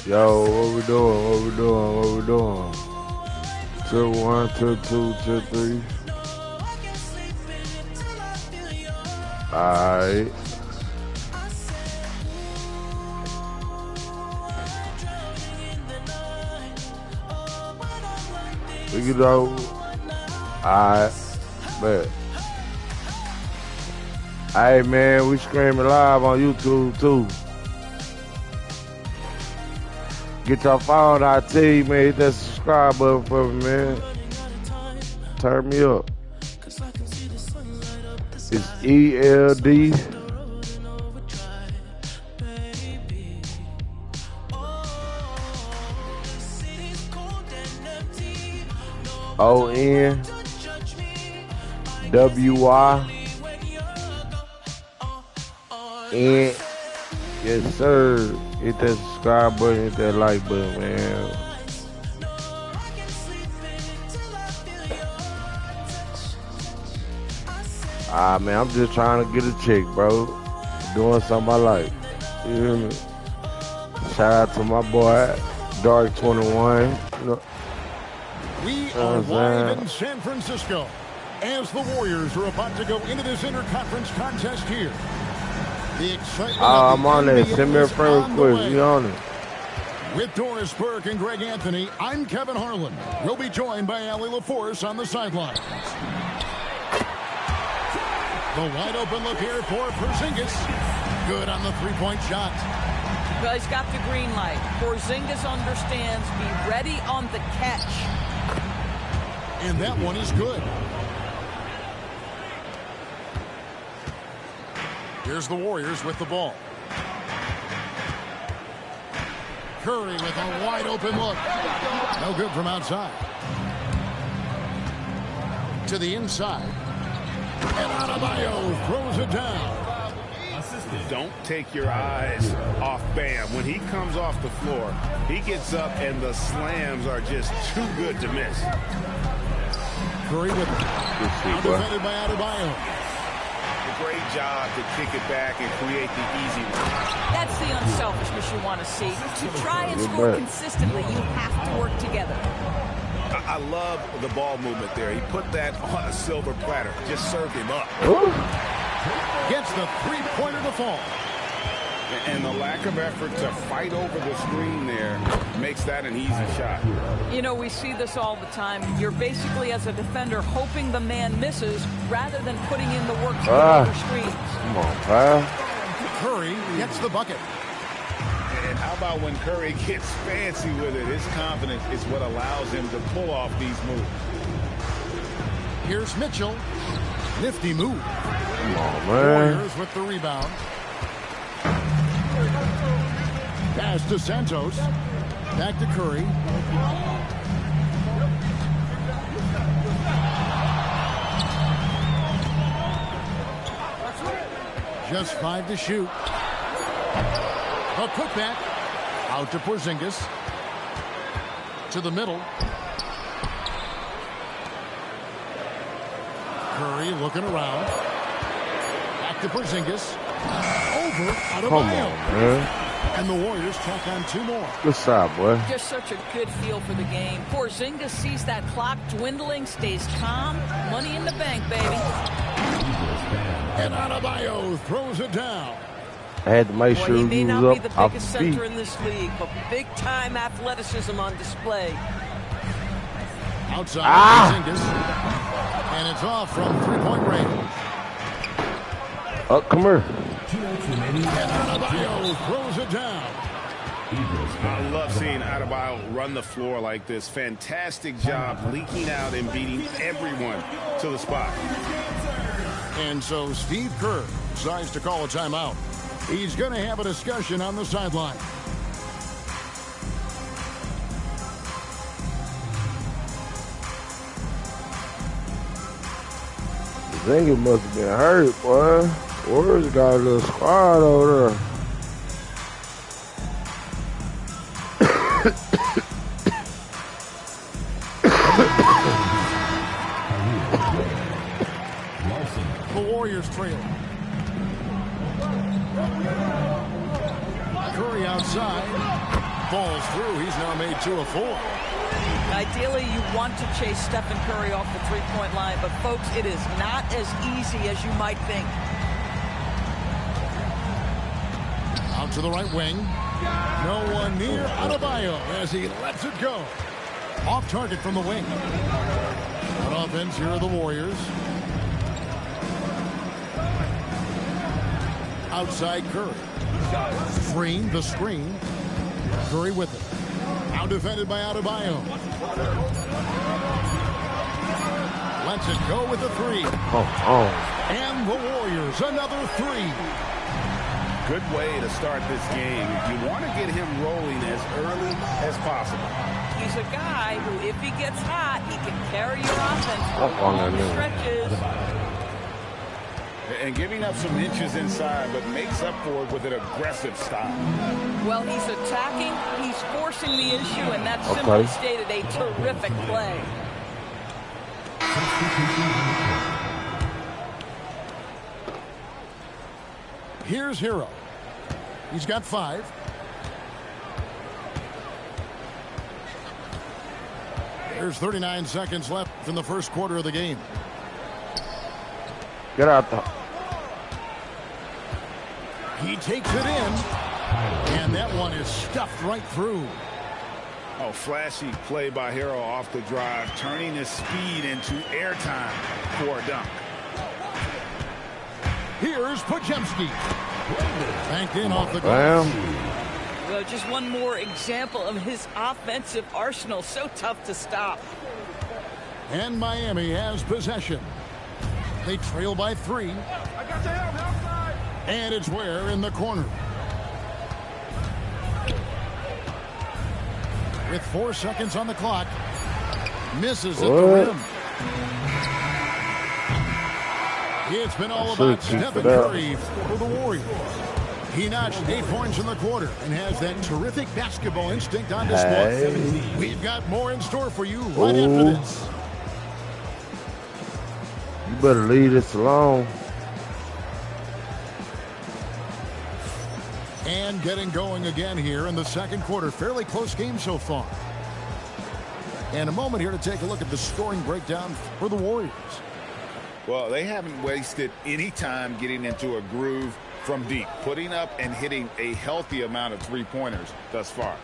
Yo, what we doing? Till 1, till 2, till 3. Alright. We can go. Alright. Bet. Hey man, we screaming live on YouTube too. Get your phone out, tell you, man. Hit that subscribe button for me, man. Turn me up. It's ELD. ONWYN. Yes, sir. Hit that subscribe button, hit that like button, man. Man, I'm just trying to get a check, bro. Doing something I like. You hear me? Shout out to my boy, Dark21. You know, we are live in San Francisco as the Warriors are about to go into this interconference contest here. The excitement I'm on it. Send me a friend request. You on it? With Doris Burke and Greg Anthony, I'm Kevin Harlan. We'll be joined by Allie LaForce on the sidelines. The wide open look here for Porzingis. Good on the three-point shot. Well, he's got the green light. Porzingis understands. Be ready on the catch. And that one is good. Here's the Warriors with the ball. Curry with a wide open look. No good from outside. To the inside. And Adebayo throws it down. Don't take your eyes off Bam. When he comes off the floor, he gets up and the slams are just too good to miss. Curry with it. Defended by Adebayo. Great job to kick it back and create the easy one. That's the unselfishness you want to see. To try and score consistently, you have to work together. I love the ball movement there. He put that on a silver platter. Just served him up. Gets the three-pointer to fall. And the lack of effort to fight over the screen there makes that an easy shot. You know, we see this all the time. You're basically, as a defender, hoping the man misses rather than putting in the work to get over screens. Come on, pal. Curry gets the bucket. And how about when Curry gets fancy with it? His confidence is what allows him to pull off these moves. Here's Mitchell. Nifty move. Come on, man. Warriors with the rebound. Pass to Santos. Back to Curry. Just 5 to shoot. A putback. Out to Porzingis. To the middle. Curry looking around. Back to Porzingis. Over Adebayo. Come on, man. And the Warriors tack on 2 more. Good side, boy. Just such a good feel for the game. Porzingis sees that clock dwindling, stays calm. Money in the bank, baby. And Adebayo throws it down. I had to make sure he may he not was be up the off biggest the feet. center in this league, but big-time athleticism on display. Outside Porzingis. And it's off from 3-point range. Oh, come here. And Adebayo throws it down. I love seeing Adebayo run the floor like this. Fantastic job leaking out and beating everyone to the spot. And so Steve Kerr decides to call a timeout. He's going to have a discussion on the sideline. Zingy must have been hurt, boy. Warriors got a little squad over there. The Warriors trail. Curry outside. Falls through. He's now made 2 of 4. Ideally, you want to chase Stephen Curry off the three-point line, but folks, it is not as easy as you might think. Out to the right wing. No one near Adebayo as he lets it go. Off target from the wing. On offense, here are the Warriors. Outside Curry. Screen, the screen. Curry with it. Now defended by Adebayo. Lets it go with a 3. And the Warriors, another 3. Good way to start this game. You want to get him rolling as early as possible. He's a guy who, if he gets hot, he can carry your offense for long stretches. And giving up some inches inside, but makes up for it with an aggressive style. Well, he's attacking, he's forcing the issue, and that's simply stated a terrific play. Here's Hero. He's got 5. There's 39 seconds left in the first quarter of the game. Get out the... He takes it in, and that one is stuffed right through. Oh, flashy play by Hero off the drive, turning his speed into airtime for a dunk. Here's Podziemski. Banked in off the glass. Well, just one more example of his offensive arsenal. So tough to stop. And Miami has possession. They trail by 3. And it's Ware in the corner. With 4 seconds on the clock. Misses at the rim. It's been all about Stephen Curry for the Warriors. He notched 8 points in the quarter and has that terrific basketball instinct on display. We've got more in store for you right after this. You better leave this alone. And getting going again here in the second quarter. Fairly close game so far. And a moment here to take a look at the scoring breakdown for the Warriors. Well, they haven't wasted any time getting into a groove from deep, putting up and hitting a healthy amount of three-pointers thus far.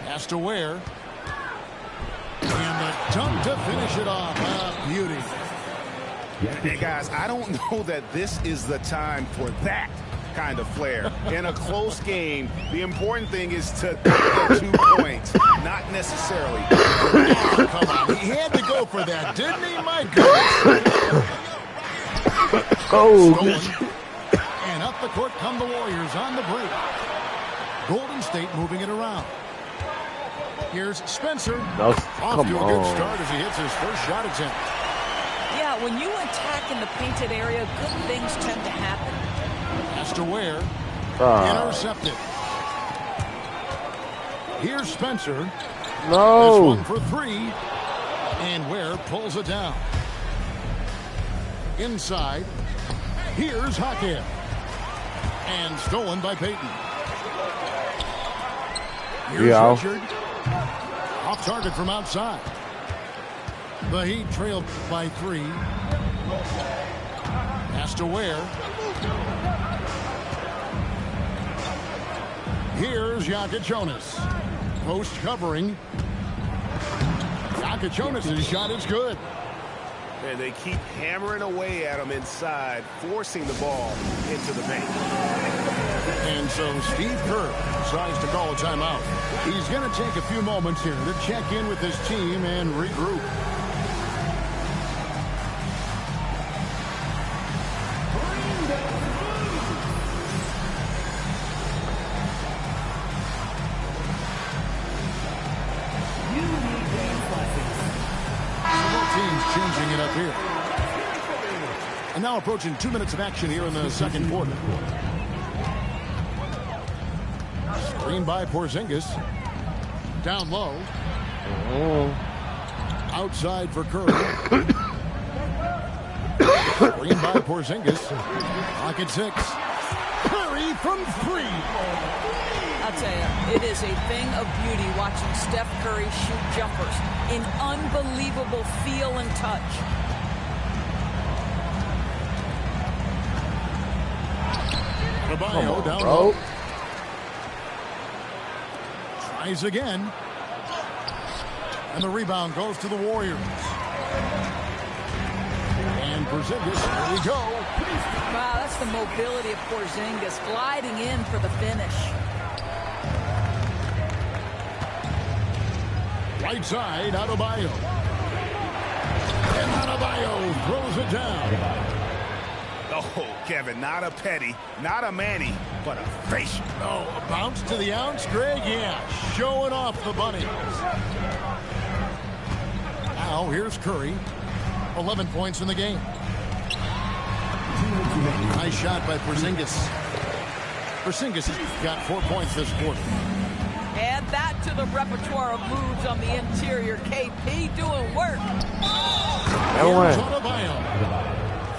Has to Ware. And the dunk to finish it off. Beauty. And guys, I don't know that this is the time for that kind of flair. In a close game, the important thing is to get 2 points, not necessarily. Oh, come on. He had to go for that, didn't he? My goodness. Stolen. And up the court come the Warriors on the break. Golden State moving it around. Here's Spencer. Off to a good start as he hits his first shot attempt. Yeah, when you attack in the painted area, good things tend to happen. Has to Ware. Intercepted. Here's Spencer. No. This one for 3. And Ware pulls it down. Inside. Here's Hackett. And stolen by Payton. Here's Richard. Off target from outside. The Heat trailed by 3. Has to Ware. Here's Jonas. Post covering. Jonas' shot is good. And they keep hammering away at him inside, forcing the ball into the paint. And so Steve Kerr decides to call a timeout. He's going to take a few moments here to check in with his team and regroup. Changing it up here. And now approaching 2 minutes of action here in the second quarter. Screen by Porzingis. Down low. Outside for Curry. Screen by Porzingis. Clock at 6. Curry from 3. I'll tell you, it is a thing of beauty watching Steph Curry shoot jumpers. An unbelievable feel and touch. Adebayo down low. Tries again. And the rebound goes to the Warriors. And Porzingis, here we go. Wow, that's the mobility of Porzingis gliding in for the finish. Right side, Adebayo. And Adebayo throws it down. Oh, Kevin, not a petty, not a Manny, but a facial. Oh, a bounce to the ounce, Greg? Yeah, showing off the bunnies. Now, here's Curry. 11 points in the game. Nice shot by Porzingis. Porzingis has got 4 points this quarter. Add that to the repertoire of moves on the interior. KP doing work. Here's Adebayo.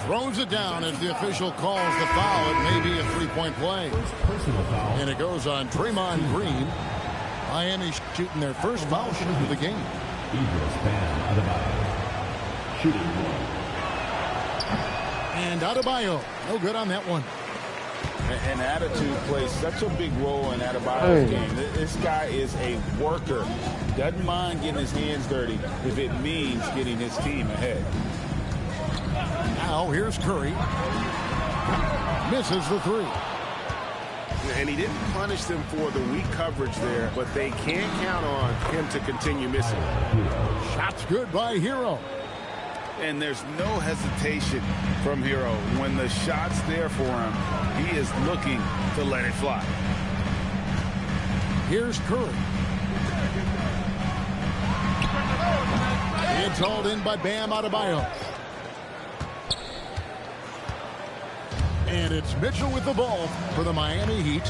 Throws it down as the official calls the foul. It may be a three-point play. And it goes on Draymond Green. Miami shooting their first foul shot of the game. And Adebayo, no good on that one. And attitude plays such a big role in Adebayo's game. This guy is a worker. Doesn't mind getting his hands dirty if it means getting his team ahead. Now here's Curry. Misses the 3. And he didn't punish them for the weak coverage there, but they can't count on him to continue missing. Shot's good by Hero. And there's no hesitation from Hero. When the shot's there for him, he is looking to let it fly. Here's Curry. It's hauled in by Bam Adebayo. And it's Mitchell with the ball for the Miami Heat,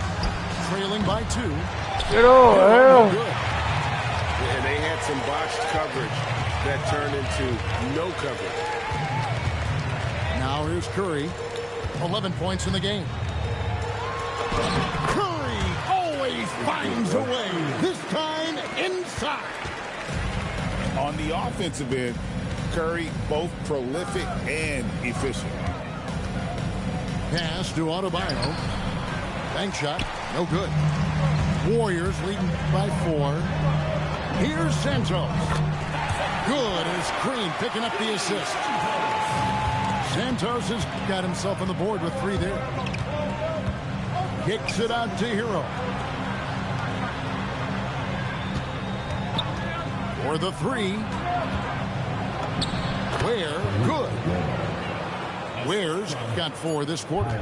trailing by 2. Get on, hell. Yeah, they had some botched coverage that turned into no coverage. Now here's Curry. 11 points in the game. Curry always finds a way. This time inside. On the offensive end, Curry both prolific and efficient. Pass to Adebayo. Bank shot, no good. Warriors leading by 4. Here's Santos. Good as Green picking up the assist. Santos has got himself on the board with 3 there. Kicks it out to Hero. For the 3. Ware, good. Ware's got 4 this quarter.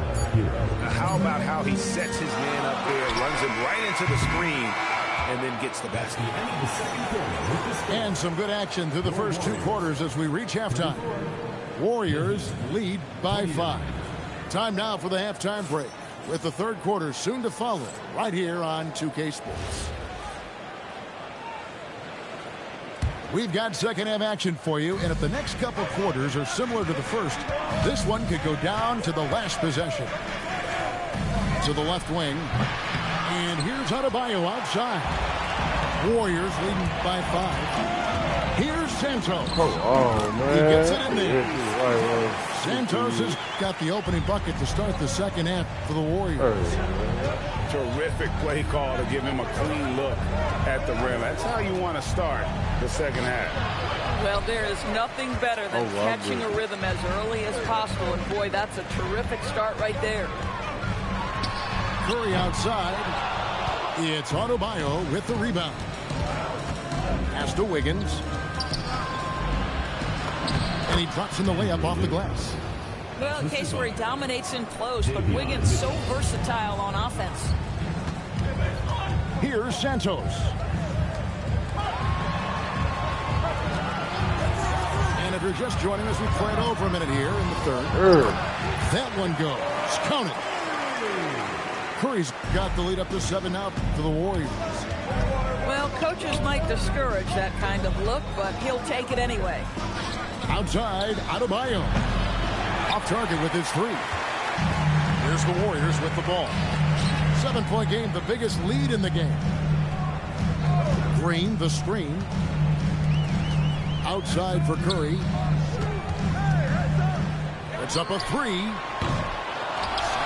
How about how he sets his man up there, runs him right into the screen, and then gets the basket. And some good action through the first 2 quarters as we reach halftime. Warriors lead by 5. Time now for the halftime break, with the third quarter soon to follow right here on 2K Sports. We've got second half action for you, and if the next couple quarters are similar to the first, this one could go down to the last possession. To the left wing, and here's Adebayo outside. Warriors leading by 5. Here's Santos. Oh, man. He gets it in there. Santos has got the opening bucket to start the second half for the Warriors. Terrific play call to give him a clean look at the rim. That's how you want to start the second half. Well, there is nothing better than catching a rhythm as early as possible. And, boy, that's a terrific start right there. Curry outside. It's Adebayo with the rebound. Pass to Wiggins. And he drops in the layup off the glass. Well, a case where he dominates in close, but Wiggins so versatile on offense. Here's Santos. And if you're you're just joining us, we played over a minute here in the third. That one goes. Count it. Curry's got the lead up to 7 now for the Warriors. Well, coaches might discourage that kind of look, but he'll take it anyway. Outside, Adebayo. Off target with his 3. Here's the Warriors with the ball. 7-point game, the biggest lead in the game. Green, the screen. Outside for Curry. It's up a 3.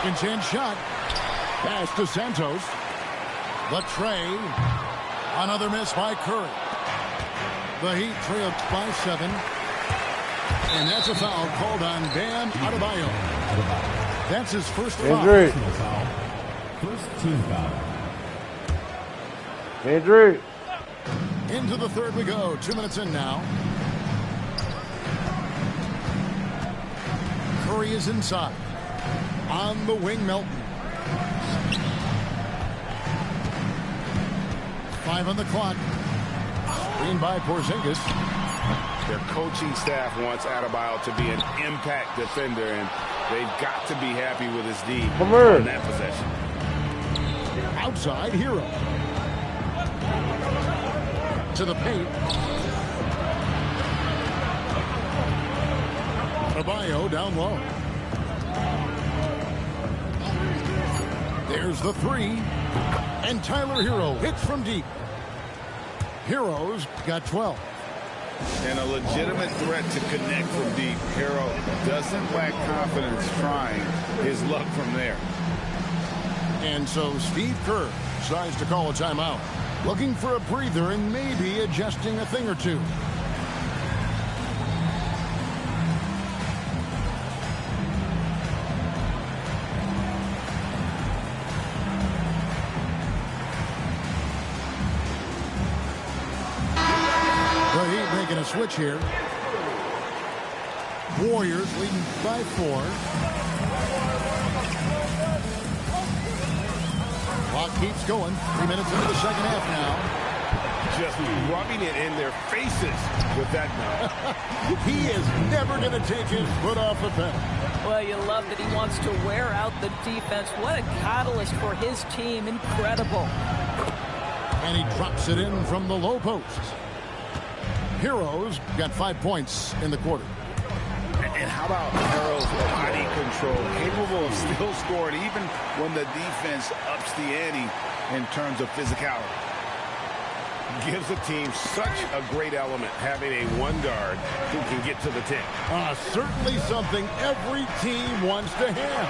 Second chance shot. Pass to Santos. The tray. Another miss by Curry. The Heat trailed by 7. And that's a foul called on Bam Adebayo. That's his first foul. First team foul. Hendrick. Into the third we go. 2 minutes in now. Curry is inside. On the wing, Melton. 5 on the clock. Screen by Porzingis. Their coaching staff wants Adebayo to be an impact defender, and they've got to be happy with his D on that possession. Outside, Hero. To the paint. Adebayo down low. There's the 3. And Tyler Hero hits from deep. Hero's got 12. And a legitimate threat to connect from deep. Hero doesn't lack confidence trying his luck from there. And so Steve Kerr decides to call a timeout. Looking for a breather and maybe adjusting a thing or two. The Heat making a switch here. Warriors leading by 4. Clock keeps going. 3 minutes into the second half now. Just rubbing it in their faces with that. He is never going to take his foot off the pedal. Well, you love that he wants to wear out the defense. What a catalyst for his team. Incredible. And he drops it in from the low post. Heroes got 5 points in the quarter. And how about Hero's body control, capable of still scoring even when the defense ups the ante in terms of physicality. Gives the team such a great element, having a one guard who can get to the 10. Certainly something every team wants to have.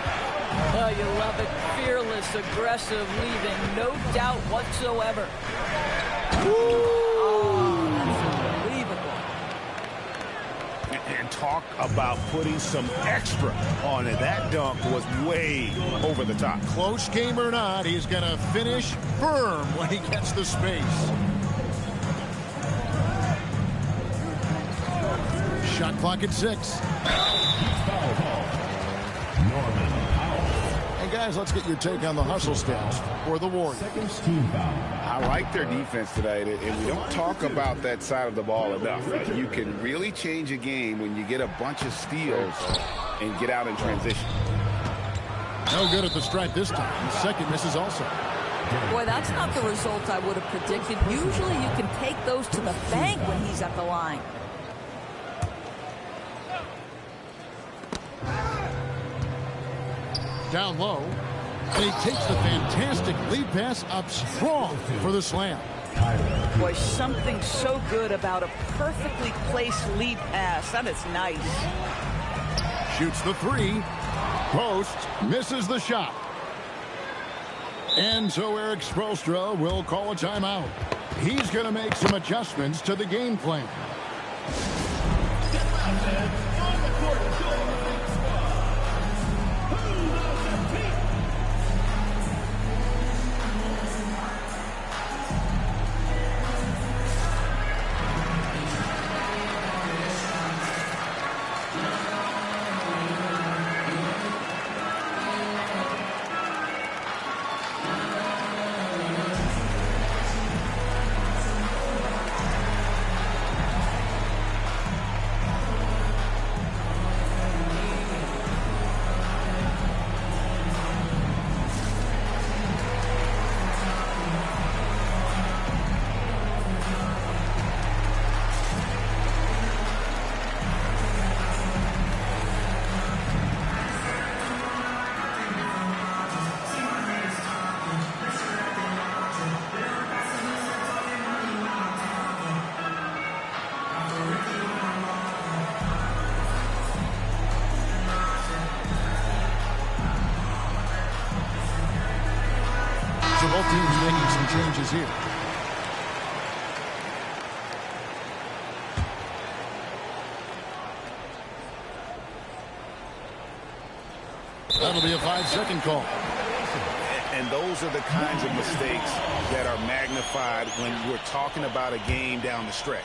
Oh, you love it. Fearless, aggressive, leaving no doubt whatsoever. And talk about putting some extra on it. That dunk was way over the top. Close game or not, he's going to finish firm when he gets the space. Shot clock at 6. And guys, let's get your take on the hustle stats for the Warriors. I like their defense today, and we don't talk about that side of the ball enough. You can really change a game when you get a bunch of steals and get out in transition. No good at the stripe this time. Second misses also. Boy, that's not the result I would have predicted. Usually you can take those to the bank when he's at the line. Down low, and he takes the fantastic lead pass up strong for the slam. Boy, something so good about a perfectly placed lead pass. That is nice. Shoots the 3. Post, misses the shot. And so Eric Spoelstra will call a timeout. He's going to make some adjustments to the game plan. team's making some changes here. That'll be a 5-second call. And those are the kinds of mistakes that are magnified when we're talking about a game down the stretch.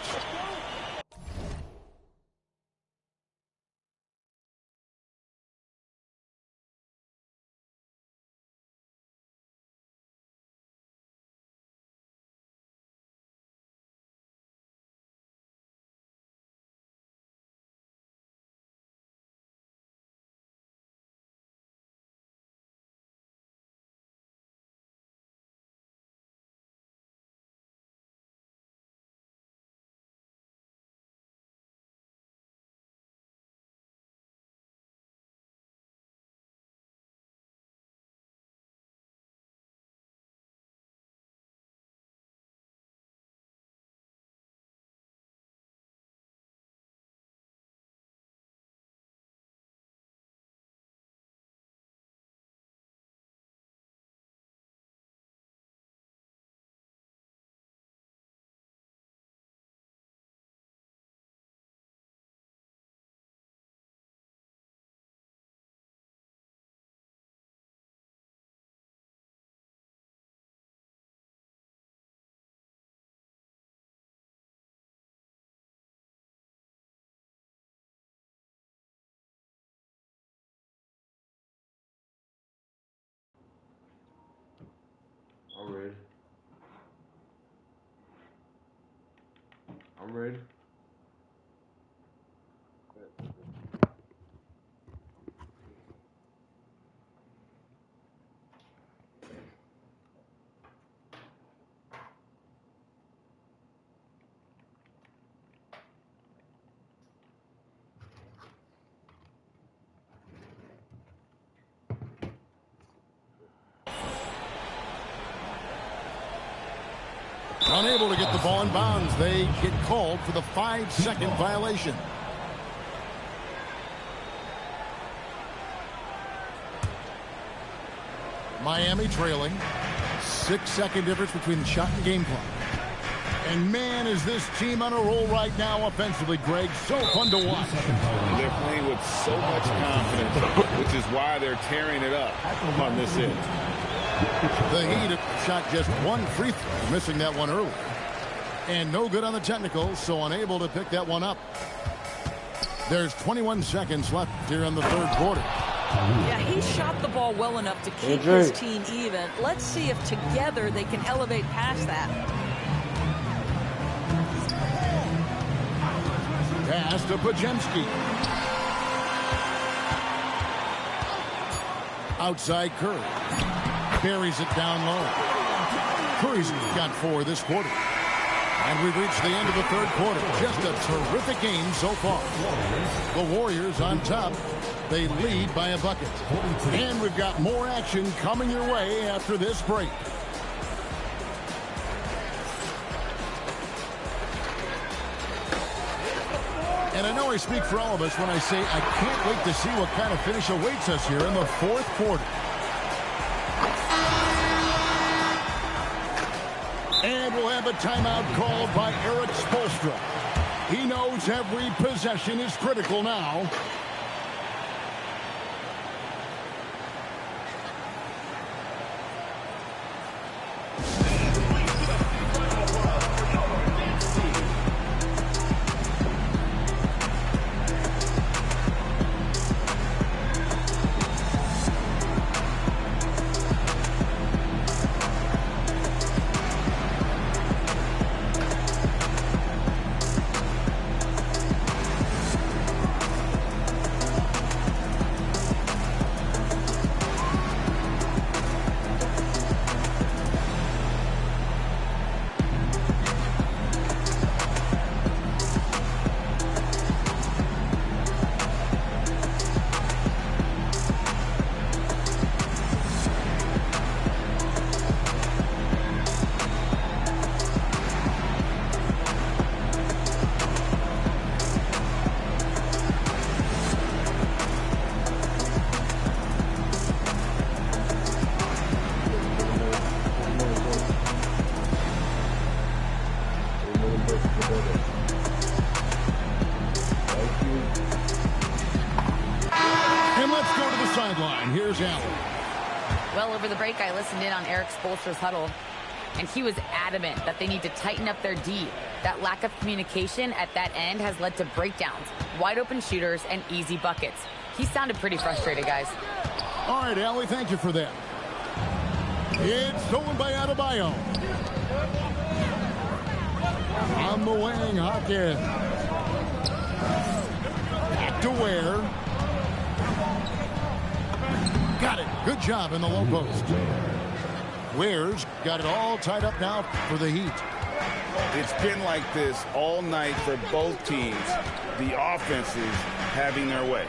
I'm ready. I'm ready. Unable to get the ball in bounds. They get called for the 5-second violation. Miami trailing. 6-second difference between the shot and game clock. And man, is this team on a roll right now offensively, Greg. So fun to watch. They're playing with so much confidence, which is why they're tearing it up on this end. The Heat shot just one free throw, missing that one early. And no good on the technical, so unable to pick that one up. There's 21 seconds left here in the third quarter. Yeah, he shot the ball well enough to keep his team even. Let's see if together they can elevate past that. Pass to Pajemski. Outside Curry. Buries it down low. Curry's got 4 this quarter. And we've reached the end of the third quarter. Just a terrific game so far. The Warriors on top. They lead by a bucket. And we've got more action coming your way after this break. And I know I speak for all of us when I say I can't wait to see what kind of finish awaits us here in the fourth quarter. And we'll have a timeout called by Eric Spoelstra. He knows every possession is critical now. sideline. Here's Allen. Well, over the break, I listened in on Eric Spoelstra's huddle, and he was adamant that they need to tighten up their D. That lack of communication at that end has led to breakdowns, wide open shooters, and easy buckets. He sounded pretty frustrated, guys. All right, Allie, thank you for that. It's stolen by Adebayo. On the wing, Hawkins. Back to Ware. Got it. Good job in the low post. Ware's got it all tied up now for the Heat. It's been like this all night for both teams. The offenses having their way.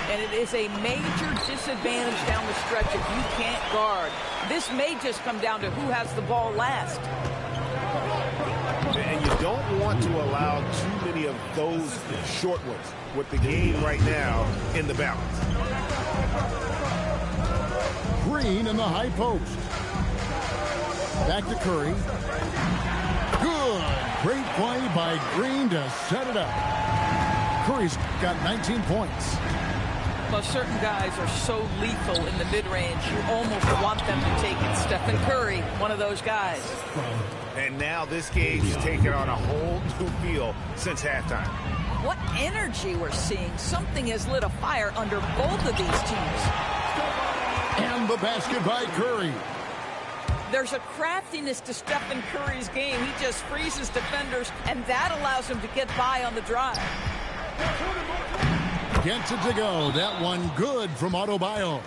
And it is a major disadvantage down the stretch if you can't guard. This may just come down to who has the ball last. And you don't want to allow too many of those short ones with the game right now in the balance. Green in the high post. Back to Curry. Good. Great play by Green to set it up. Curry's got 19 points. Well, certain guys are so lethal in the mid-range, you almost want them to take it. Stephen Curry, one of those guys. And now this game's taken on a whole new feel since halftime. What energy we're seeing. Something has lit a fire under both of these teams. And the basket by Curry. There's a craftiness to Stephen Curry's game. He just freezes defenders, and that allows him to get by on the drive. Gets it to go. That one good from Adebayo.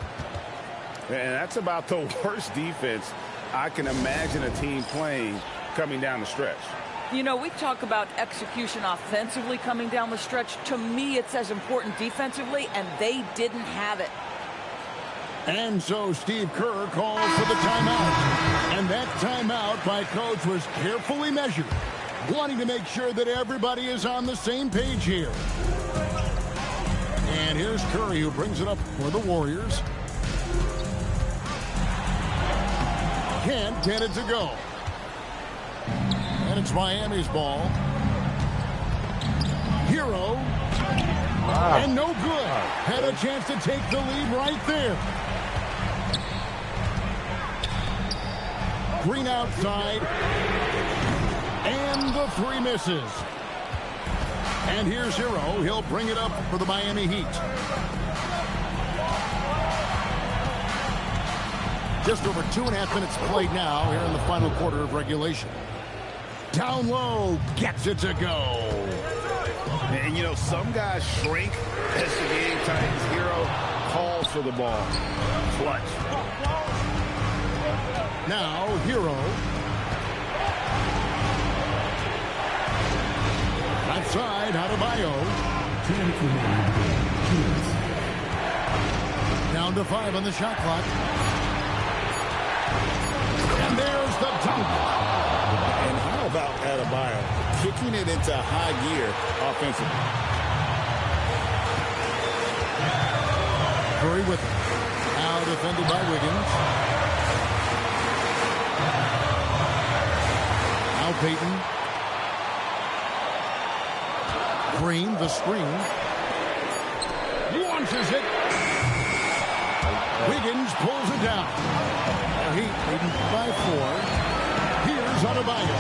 And that's about the worst defense I can imagine a team playing coming down the stretch. You know, we talk about execution offensively coming down the stretch. To me, it's as important defensively, and they didn't have it. And so Steve Kerr calls for the timeout. And that timeout by coach was carefully measured, wanting to make sure that everybody is on the same page here. And here's Curry, who brings it up for the Warriors. Can't get it to go. And it's Miami's ball. Hero. And no good. Had a chance to take the lead right there. Green outside. And the three misses. And here's Hero. He'll bring it up for the Miami Heat. Just over 2.5 minutes played now here in the final quarter of regulation. Down low, gets it to go. And, you know, some guys shrink as the game tightens. Hero calls for the ball. Clutch. Now, Hero. Outside, Adebayo. Down to 5 on the shot clock. And there's the dunk. And how about Adebayo kicking it into high gear offensively? Curry with it. Now defended by Wiggins. Now Payton. Green, the screen. Launches it. Wiggins pulls it down. Heat leading by 4. Here's Adebayo.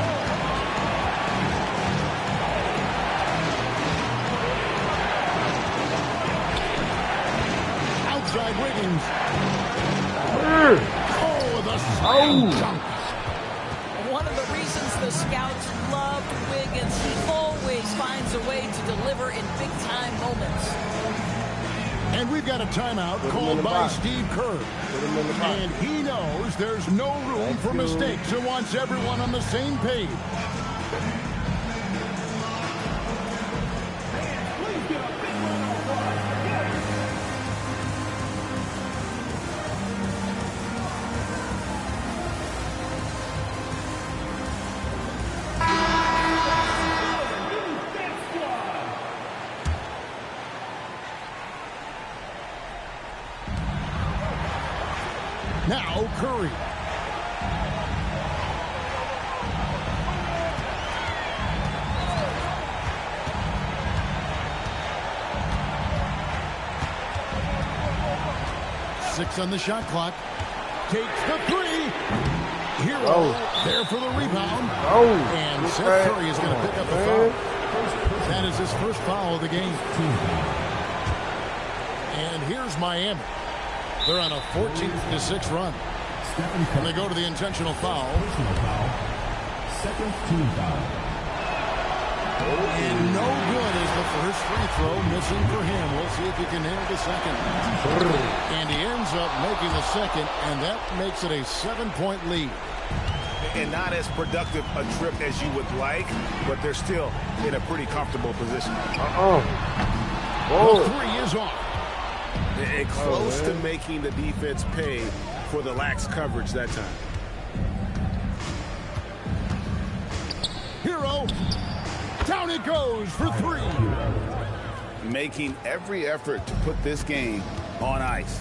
Outside Wiggins. Oh, the slam dunk. One of the reasons the scouts loved Wiggins, he always finds a way to deliver in big-time moments. And we've got a timeout called by Steve Kerr. And he knows there's no room for mistakes and wants everyone on the same page. Now Curry. 6 on the shot clock. Takes the 3. Hero there for the rebound. And Seth Curry is going to pick up the foul. That is his first foul of the game. And here's Miami. They're on a 14-6 run. And they go to the intentional foul. Second team foul. And no good is the first free throw missing for him. We'll see if he can nail the second. And he ends up making the second, and that makes it a 7-point lead. And not as productive a trip as you would like, but they're still in a pretty comfortable position. The 3 is off. And close to making the defense pay for the lax coverage that time. Hero. Down it goes for 3. Making every effort to put this game on ice.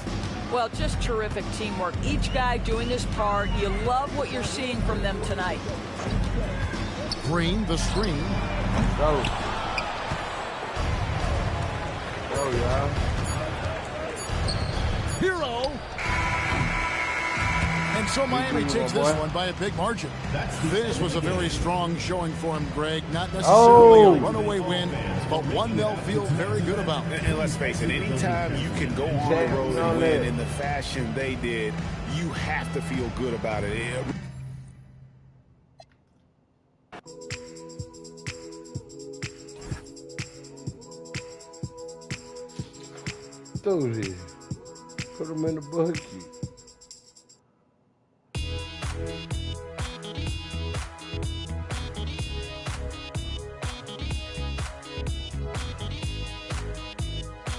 Well, just terrific teamwork. Each guy doing his part. You love what you're seeing from them tonight. Green, the screen. Go, y'all. Hero. And so Miami takes this one by a big margin. This was a very strong showing for him, Greg. Not necessarily a runaway win, but one they'll feel very good about. And let's face it, anytime you can go on the road and win in the fashion they did, you have to feel good about it. Throw this. Put them in the bucket.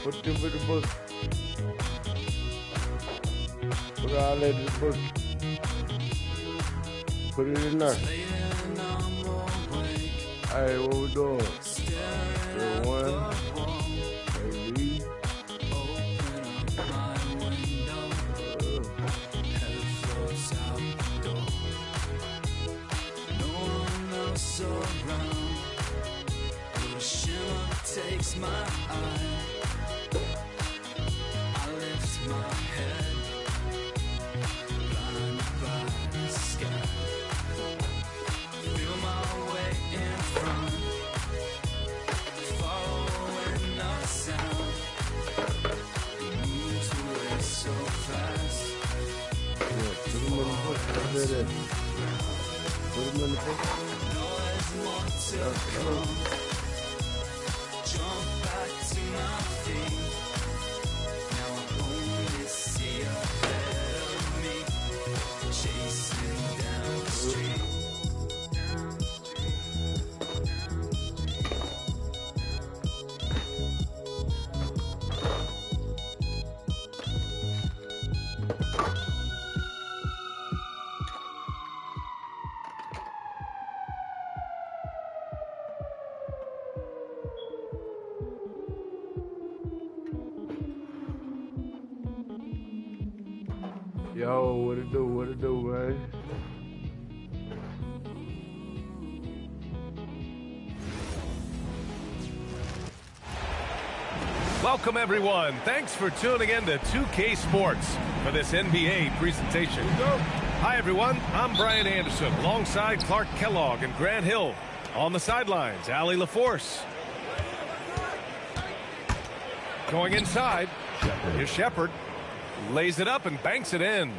Put them in the bucket. Put all that in the bucket. Put it in there. Hey, what we doing? One. Maybe. Takes my eye. I lift my head, blinded by the sky. Feel my way in front, following the sound. It moves away so fast. Put them in the bucket. Put them in the bucket. No, there's more to come. Jump back to my feet. Now I only see ahead of me, chasing down the street. Yo, what it do, man? Welcome, everyone. Thanks for tuning in to 2K Sports for this NBA presentation. Hi, everyone. I'm Brian Anderson, alongside Clark Kellogg and Grant Hill. On the sidelines, Allie LaForce. Going inside, here's Shepard. Lays it up and banks it in.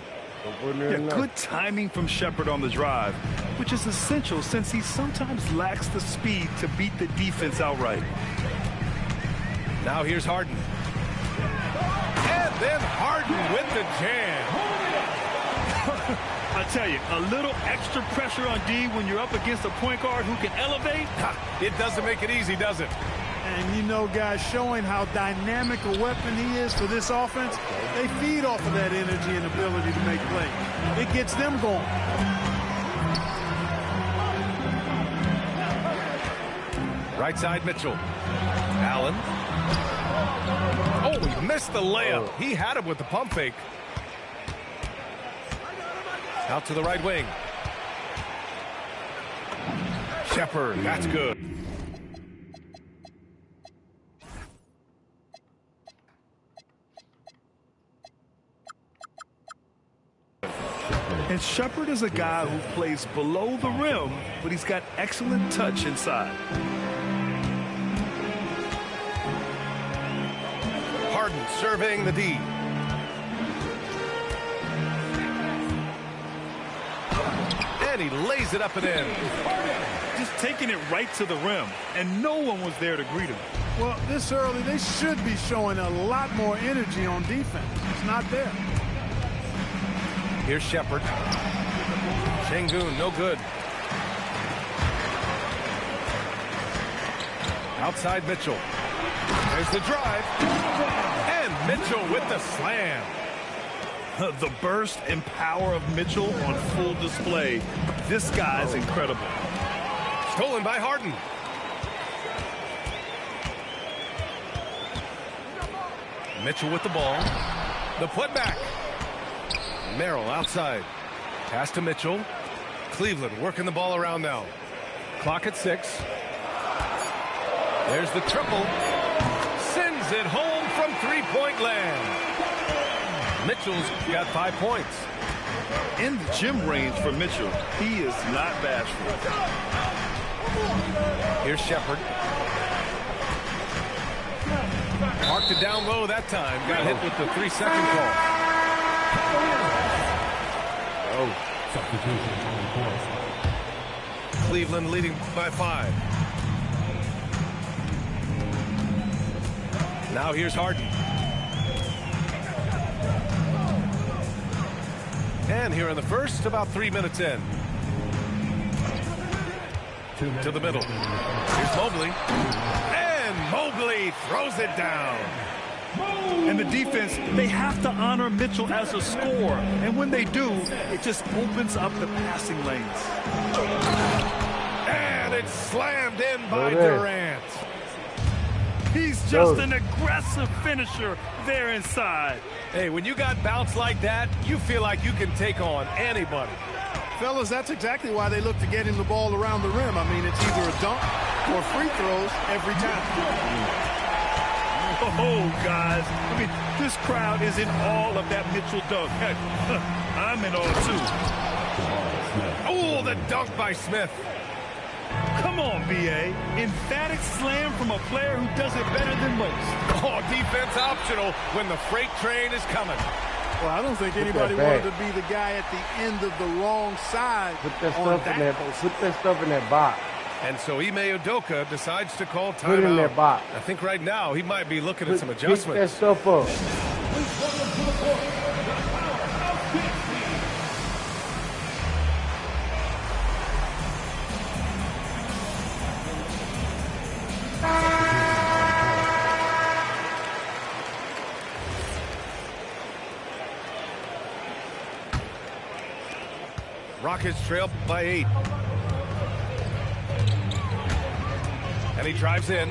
Yeah, good timing from Shepard on the drive, which is essential since he sometimes lacks the speed to beat the defense outright. Now here's Harden. And then Harden with the jam. I tell you, a little extra pressure on D when you're up against a point guard who can elevate. It doesn't make it easy, does it? And you know, guys, showing how dynamic a weapon he is for this offense, they feed off of that energy and ability to make plays. It gets them going. Right side, Mitchell. Allen. Oh, he missed the layup. He had him with the pump fake. Out to the right wing. Shepard, that's good. And Shepard is a guy who plays below the rim, but he's got excellent touch inside. Harden surveying the D. And he lays it up and in. Just taking it right to the rim, and no one was there to greet him. Well, this early, they should be showing a lot more energy on defense. It's not there. Here's Shepard. Şengün, no good. Outside Mitchell. There's the drive. And Mitchell with the slam. The burst and power of Mitchell on full display. This guy's incredible. Stolen by Harden. Mitchell with the ball. The putback. Merrill outside. Pass to Mitchell. Cleveland working the ball around now. Clock at 6. There's the triple. Sends it home from three-point land. Mitchell's got 5 points. In the gym range for Mitchell, he is not bashful. Here's Shepard. Marked it down low that time. Got hit with the 3-second call. Oh. Substitution on the court. Cleveland leading by 5. Now here's Harden. And here in the first, about 3 minutes in. To the middle. Here's Mobley. And Mobley throws it down. And the defense, they have to honor Mitchell as a scorer. And when they do, it just opens up the passing lanes. And it's slammed in by Durant. He's just an aggressive finisher there inside. Hey, when you got bounce like that, you feel like you can take on anybody. Fellas, that's exactly why they look to get him the ball around the rim. I mean, it's either a dunk or free throws every time. Oh, guys. I mean, this crowd is in awe of that Mitchell dunk. Heck, I'm in awe, too. Oh, the dunk by Smith. Come on, B.A. Emphatic slam from a player who does it better than most. Oh, defense optional when the freight train is coming. Well, I don't think anybody wanted to be the guy at the end of the wrong side. Put that stuff in that box. And so Ime Udoka decides to call timeout. Put it in that box. I think right now he might be looking at some adjustments. Pick that stuff up. Rockets trail by 8. And he drives in.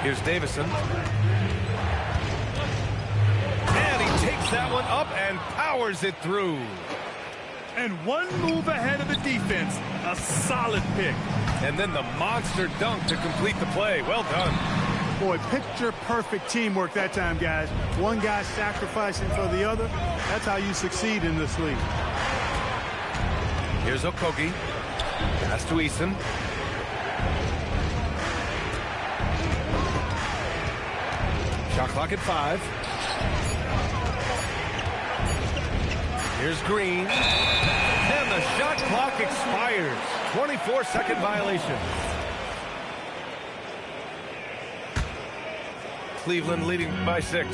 Here's Davison. And he takes that one up and powers it through. And one move ahead of the defense. A solid pick. And then the monster dunk to complete the play. Well done. Boy, picture-perfect teamwork that time, guys. One guy sacrificing for the other. That's how you succeed in this league. Here's Okogie. Pass to Eason. Shot clock at 5. Here's Green. And the shot clock expires. 24-second violation. Cleveland leading by 6.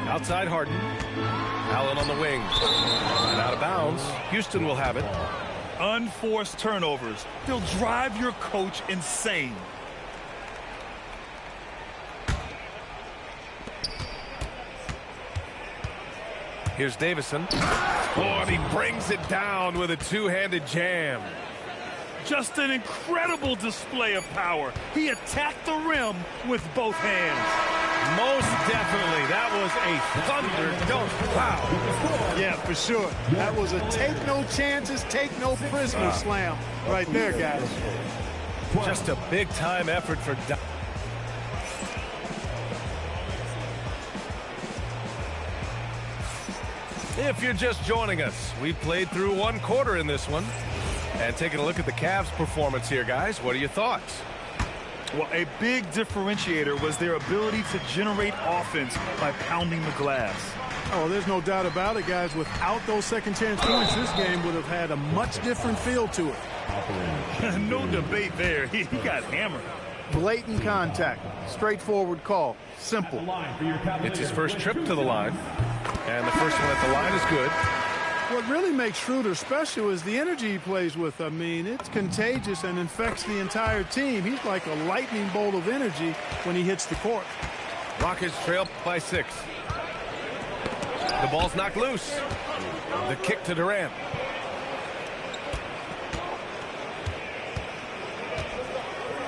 Outside Harden. Allen on the wing. And out of bounds. Houston will have it. Unforced turnovers. They'll drive your coach insane. Here's Davison. Oh, and he brings it down with a two-handed jam. Just an incredible display of power. He attacked the rim with both hands. Most definitely. That was a thunder dunk. Wow. Yeah, for sure. That was a take no chances, take no prisoner slam right there, guys. Just a big-time effort for If you're just joining us, we played through one quarter in this one. And taking a look at the Cavs' performance here, guys, what are your thoughts? Well, a big differentiator was their ability to generate offense by pounding the glass. Oh, there's no doubt about it, guys. Without those second chance points, this game would have had a much different feel to it. No debate there. He got hammered. Blatant contact. Straightforward call. Simple. It's his first trip to the line. And the first one at the line is good. What really makes Schroeder special is the energy he plays with. I mean, it's contagious and infects the entire team. He's like a lightning bolt of energy when he hits the court. Rockets trail by 6. The ball's knocked loose. The kick to Durant.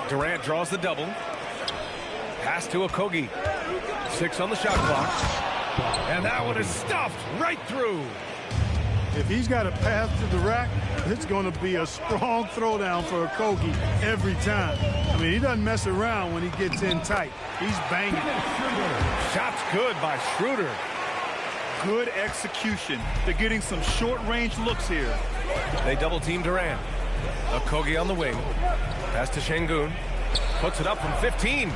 Durant draws the double. Pass to Okogie. 6 on the shot clock. And that one is stuffed right through. If he's got a path to the rack, it's going to be a strong throwdown for Okogie every time. I mean, he doesn't mess around when he gets in tight. He's banging. Shot's good by Schroeder. Good execution. They're getting some short-range looks here. They double-team Durant. Okogie on the wing. Pass to Şengün. Puts it up from 15.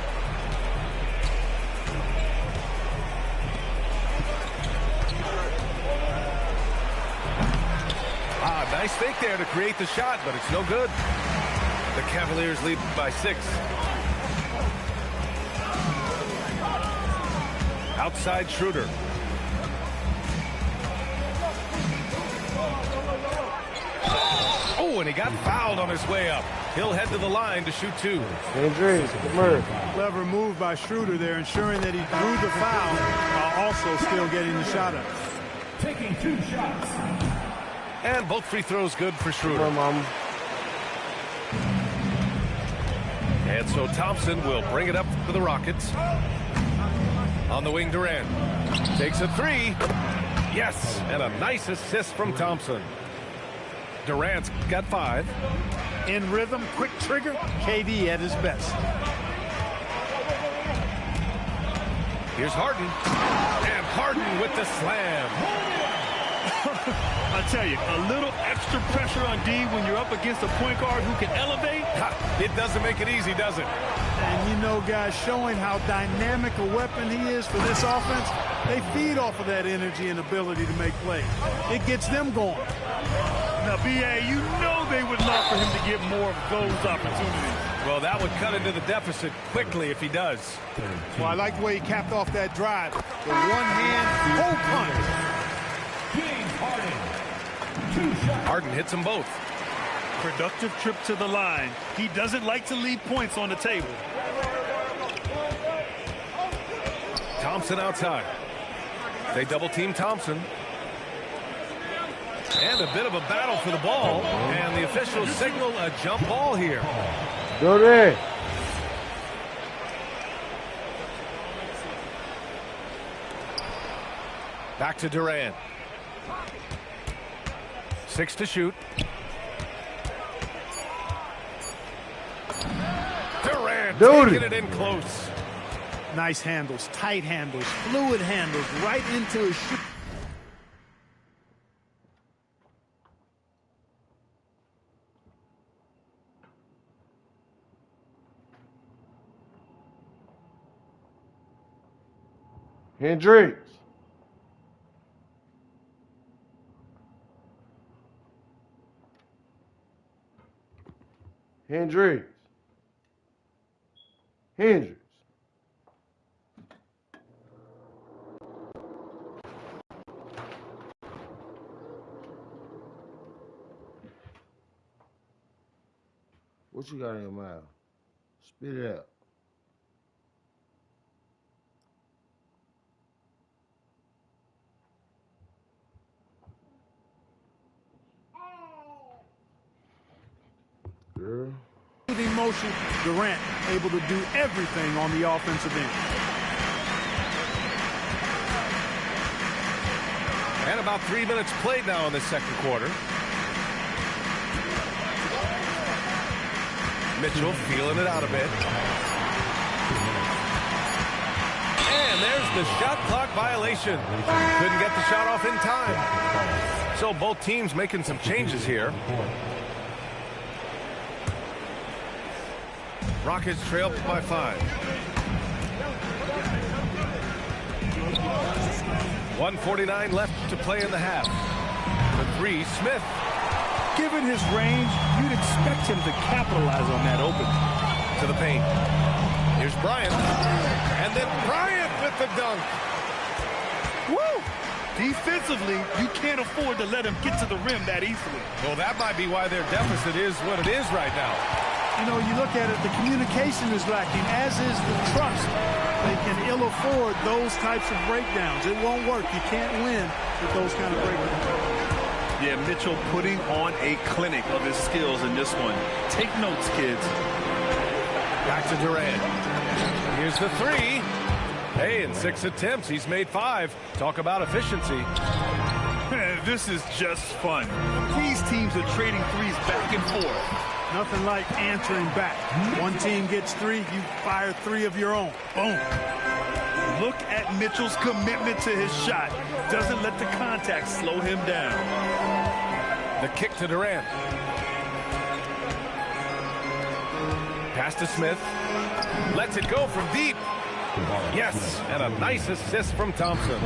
Nice fake there to create the shot, but it's no good. The Cavaliers lead by 6. Outside Schroeder. Oh, and he got fouled on his way up. He'll head to the line to shoot 2. Clever move by Schroeder there, ensuring that he drew the foul while also still getting the shot up. Taking 2 shots. And both free throws good for Schroeder. And so Thompson will bring it up for the Rockets. On the wing, Durant takes a 3. Yes, and a nice assist from Thompson. Durant's got 5. In rhythm, quick trigger, KD at his best. Here's Harden. And Harden with the slam. I tell you, a little extra pressure on D when you're up against a point guard who can elevate. It doesn't make it easy, does it? And you know, guys, showing how dynamic a weapon he is for this offense, they feed off of that energy and ability to make plays. It gets them going. Now, B.A., you know they would love for him to get more of those opportunities. Well, that would cut into the deficit quickly if he does. Well, I like the way he capped off that drive. The one-hand hole punch. Harden hits them both. Productive trip to the line. He doesn't like to leave points on the table. Thompson outside. They double-team Thompson. And a bit of a battle for the ball. And the officials signal a jump ball here. Go there. Back to Durant. 6 to shoot. Durant taking it in close. Nice handles, tight handles, fluid handles, right into his shoot. Hendricks. Hendricks. Hendricks. What you got in your mouth? Spit it out. Girl. With emotion, Durant able to do everything on the offensive end. And about 3 minutes played now in the second quarter. Mitchell feeling it out a bit. And there's the shot clock violation. Couldn't get the shot off in time. So both teams making some changes here. Rockets trail by 5. 1:49 left to play in the half. The 3, Smith. Given his range, you'd expect him to capitalize on that open. To the paint. Here's Bryant. And then Bryant with the dunk. Woo! Defensively, you can't afford to let him get to the rim that easily. Well, that might be why their deficit is what it is right now. You know, you look at it, the communication is lacking, as is the trust. They can ill afford those types of breakdowns. It won't work. You can't win with those kind of breakdowns. Yeah, Mitchell putting on a clinic of his skills in this one. Take notes, kids. Back to Durant. Here's the 3. Hey, in 6 attempts, he's made 5. Talk about efficiency. This is just fun. These teams are trading threes back and forth. Nothing like answering back. One team gets 3, you fire 3 of your own. Boom. Look at Mitchell's commitment to his shot. Doesn't let the contact slow him down. The kick to Durant. Pass to Smith. Lets it go from deep. Yes, and a nice assist from Thompson.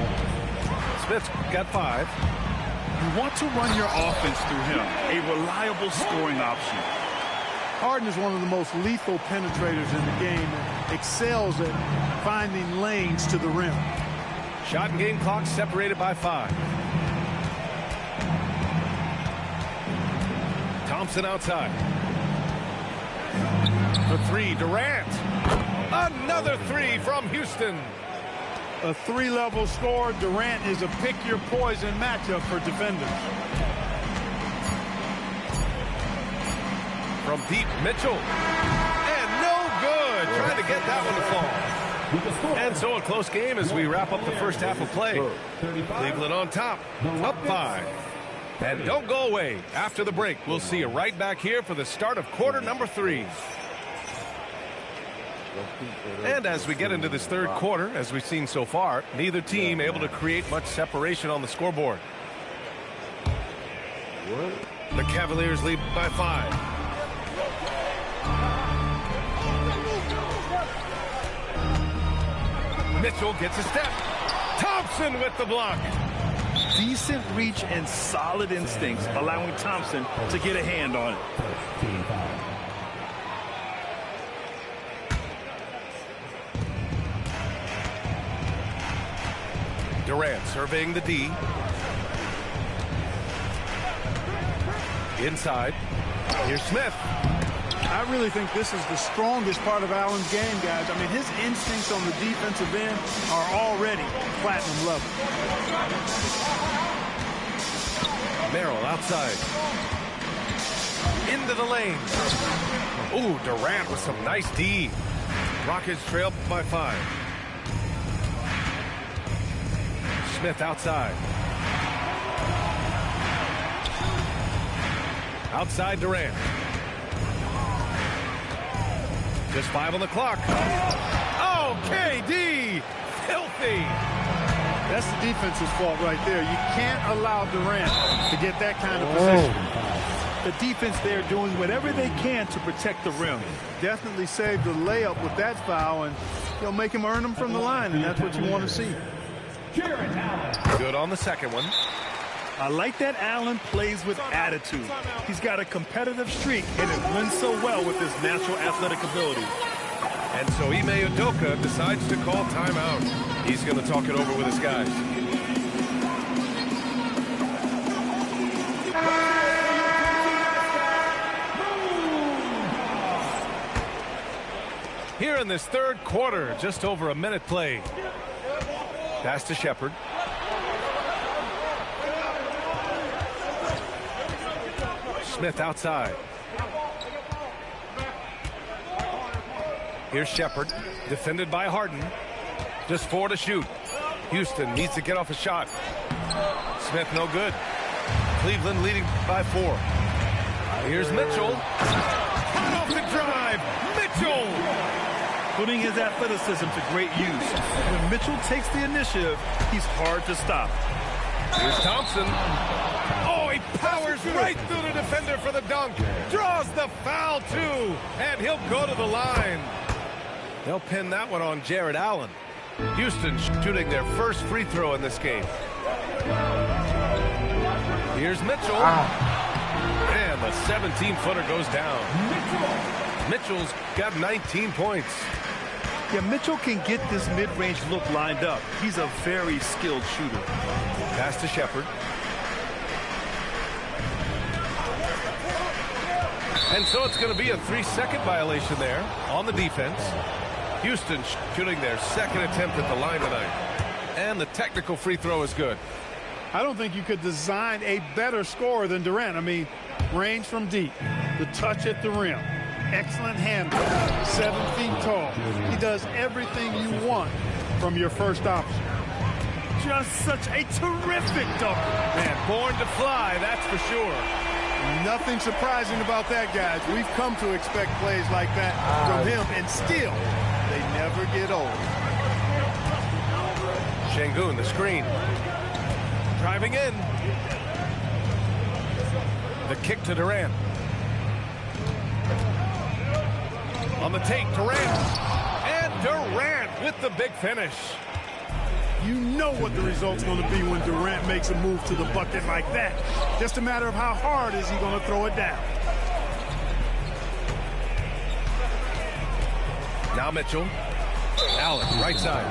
Smith's got 5. You want to run your offense through him. A reliable scoring option. Harden is one of the most lethal penetrators in the game and excels at finding lanes to the rim. Shot and game clock separated by 5. Thompson outside. The 3, Durant. Another 3 from Houston. A 3-level score. Durant is a pick-your-poison matchup for defenders. From deep, Mitchell. And no good. Trying to get that one to fall. And so a close game as we wrap up the first half of play. Cleveland on top, up 5. And don't go away. After the break, we'll see you right back here for the start of quarter number 3. And as we get into this third quarter, as we've seen so far, neither team able to create much separation on the scoreboard. The Cavaliers lead by 5. Mitchell gets a step. Thompson with the block. Decent reach and solid instincts, allowing Thompson to get a hand on it. Durant surveying the D. Inside. Here's Smith. I really think this is the strongest part of Allen's game, guys. I mean, his instincts on the defensive end are already platinum level. Merrill outside. Into the lane. Ooh, Durant with some nice D. Rockets trail by 5. Smith outside. Outside Durant. Just 5 on the clock. Oh, KD! Filthy! That's the defense's fault right there. You can't allow Durant to get that kind of position. The defense there doing whatever they can to protect the rim. Definitely saved the layup with that foul, and they'll make him earn them from the line, and that's what you want to see. Good on the second one. I like that Allen plays with attitude. He's got a competitive streak, and it blends so well with his natural athletic ability. And so Ime Udoka decides to call timeout. He's going to talk it over with his guys. Here in this third quarter, just over a minute played. Pass to Shepard. Smith outside. Here's Shepard, defended by Harden. Just 4 to shoot. Houston needs to get off a shot. Smith no good. Cleveland leading by 4. Here's Mitchell. Cut off the drive. Mitchell. putting his athleticism to great use. When Mitchell takes the initiative, he's hard to stop. Here's Thompson. Oh, he powers right through the defender for the dunk. Draws the foul, too. And he'll go to the line. They'll pin that one on Jared Allen. Houston shooting their first free throw in this game. Here's Mitchell. And the 17-footer goes down. Mitchell's got 19 points. Yeah, Mitchell can get this mid-range look lined up. He's a very skilled shooter. Pass to Shepherd. And so it's going to be a 3-second violation there on the defense. Houston shooting their second attempt at the line tonight. And the technical free throw is good. I don't think you could design a better scorer than Durant. I mean, range from deep, the touch at the rim, excellent handle, 7 feet tall. He does everything you want from your first option. Just such a terrific dunker. Man, born to fly, that's for sure. Nothing surprising about that, guys. We've come to expect plays like that from him, and still, they never get old. Şengün, the screen. Driving in. The kick to Durant. On the take, Durant. And Durant with the big finish. You know what the result's going to be when Durant makes a move to the bucket like that. Just a matter of how hard is he going to throw it down. Now Mitchell. Allen, right side.